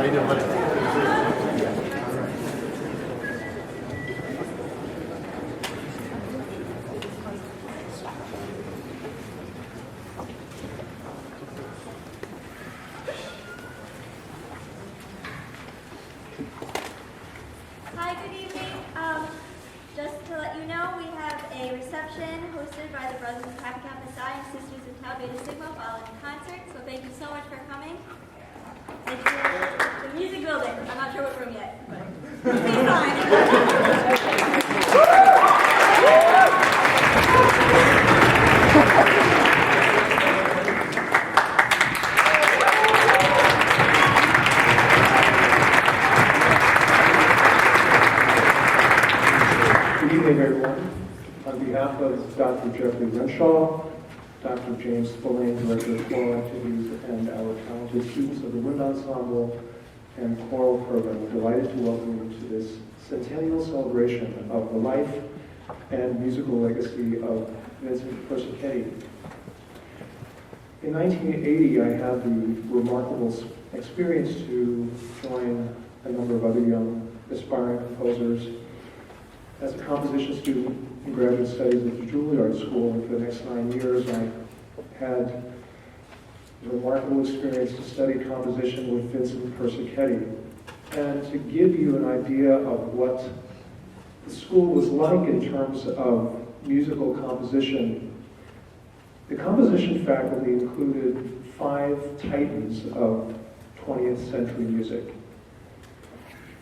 How you doing, buddy? Hi, good evening. Just to let you know, we have a reception hosted by the Brothers of Kappa Kappa Psi and Sisters of Tau Beta Sigma following the concert. So thank you so much for coming. It's the music building. I'm not sure what room yet, but it's fine. Good evening, everyone. On behalf of Dr. Jeffrey Renshaw, Dr. James Spillane, Director of Choral Activities, and our talented students of the Wind Ensemble and Choral Program, we're delighted to welcome you to this centennial celebration of the life and musical legacy of Vincent Persichetti. In 1980, I had the remarkable experience to join a number of other young aspiring composers as a composition student in graduate studies at the Juilliard School. And for the next 9 years, I had the remarkable experience to study composition with Vincent Persichetti. And to give you an idea of what the school was like in terms of musical composition, the composition faculty included 5 titans of 20th century music.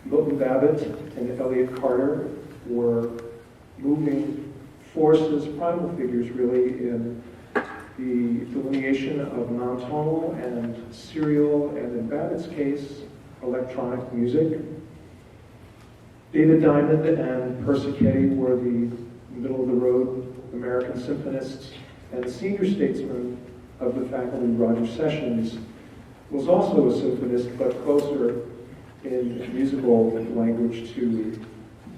Milton Babbitt and Elliott Carter were moving forces, primal figures really, in the delineation of non-tonal and serial, and in Babbitt's case, electronic music. David Diamond and Persichetti were the middle-of-the-road American symphonists, and the senior statesman of the faculty, Roger Sessions, was also a symphonist, but closer in musical language to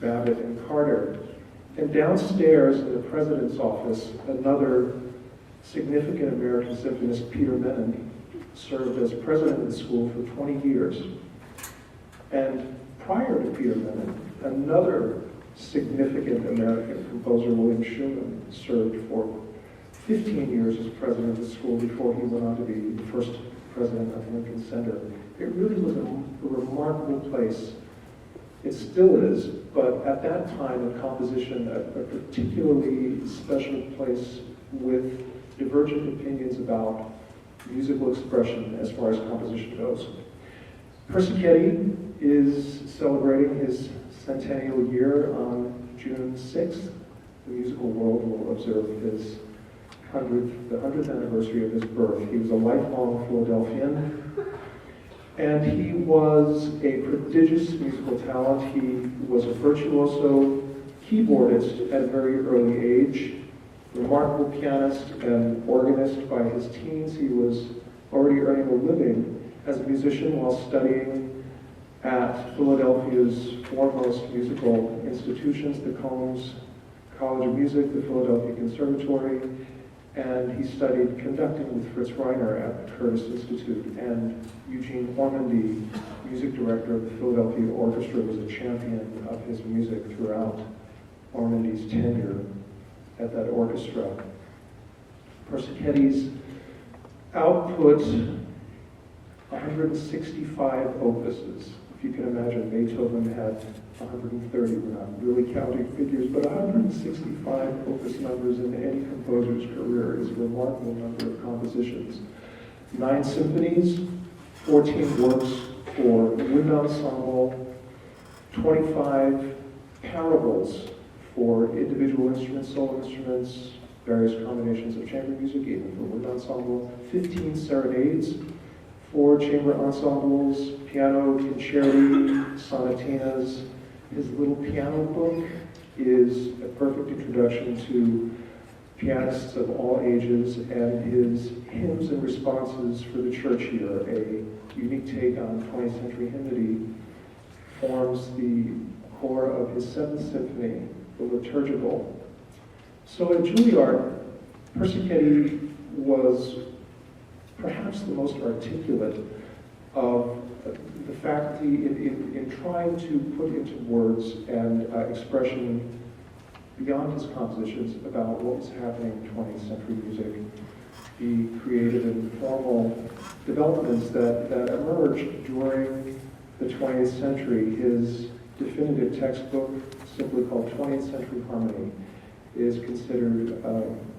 Babbitt and Carter. And downstairs in the president's office, another significant American symphonist, Peter Menon, served as president of the school for 20 years. And prior to Peter Menon, another significant American composer, William Schumann, served for 15 years as president of the school before he went on to be the first president of Lincoln Center. It really was a remarkable place. It still is, but at that time in composition, a particularly special place with divergent opinions about musical expression as far as composition goes. Persichetti is celebrating his centennial year on June 6th. The musical world will observe his the 100th anniversary of his birth. He was a lifelong Philadelphian, and he was a prodigious musical talent. He was a virtuoso keyboardist at a very early age, remarkable pianist and organist by his teens. He was already earning a living as a musician while studying at Philadelphia's foremost musical institutions, the Combs College of Music, the Philadelphia Conservatory, and he studied conducting with Fritz Reiner at the Curtis Institute, and Eugene Ormandy, music director of the Philadelphia Orchestra, was a champion of his music throughout Ormandy's tenure at that orchestra. Persichetti's output, 165 opuses. If you can imagine, Beethoven had 130, we're not really counting figures, but 165 opus numbers in any composer's career is a remarkable number of compositions. 9 symphonies, 14 works for wind ensemble, 25 parables for individual instruments, solo instruments, various combinations of chamber music, even for wind ensemble, 15 serenades, 4 chamber ensembles, piano concerti, sonatinas. His little piano book is a perfect introduction to pianists of all ages, and his hymns and responses for the church here, a unique take on 20th century hymnody, forms the core of his 7th symphony, the liturgical. So at Juilliard, Persichetti was perhaps the most articulate of the faculty, in trying to put into words and expression beyond his compositions about what was happening in 20th century music, he created informal developments that emerged during the 20th century. His definitive textbook, simply called 20th Century Harmony, is considered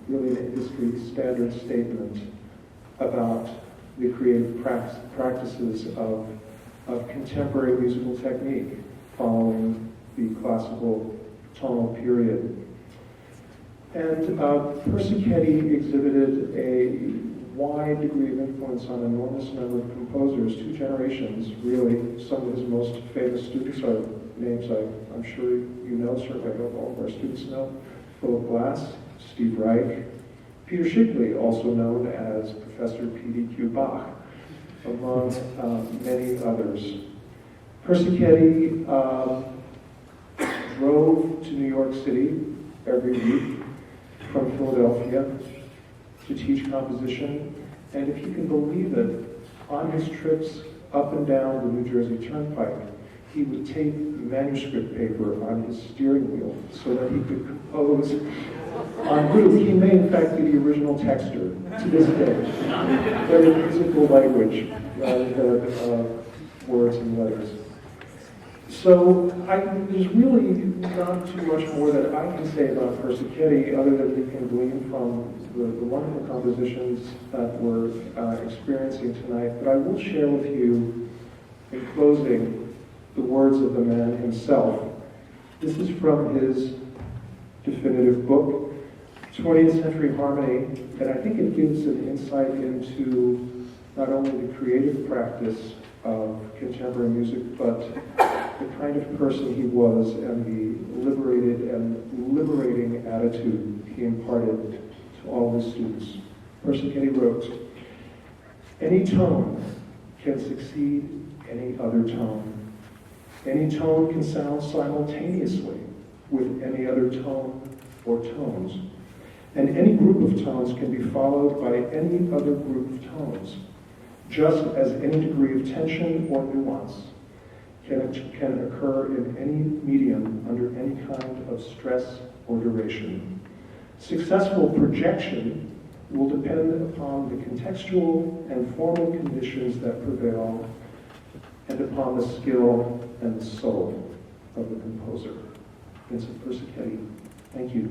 really an industry standard statement about the creative practices of contemporary musical technique following the classical tonal period. And Persichetti exhibited a wide degree of influence on an enormous number of composers, two generations, really. Some of his most famous students are names I'm sure you know, certainly I hope all of our students know. Philip Glass, Steve Reich, Peter Schickli, also known as Professor P.D.Q. Bach, among many others. Persichetti drove to New York City every week from Philadelphia to teach composition, and if you can believe it, on his trips up and down the New Jersey Turnpike, he would tape manuscript paper on his steering wheel so that he could compose en route. He may in fact be the original texter to this day, but in musical language rather than words and letters. So there's really not too much more that I can say about Persichetti other than we can glean from the wonderful compositions that we're experiencing tonight. But I will share with you, in closing, the words of the man himself. This is from his definitive book, 20th Century Harmony, and I think it gives an insight into not only the creative practice of contemporary music, but the kind of person he was and the liberated and liberating attitude he imparted to all his students. Persichetti wrote, "Any tone can succeed any other tone. Any tone can sound simultaneously with any other tone or tones. And any group of tones can be followed by any other group of tones, just as any degree of tension or nuance can occur in any medium under any kind of stress or duration. Successful projection will depend upon the contextual and formal conditions that prevail and upon the skill and the soul of the composer." Vincent Persichetti, thank you.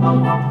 Thank you.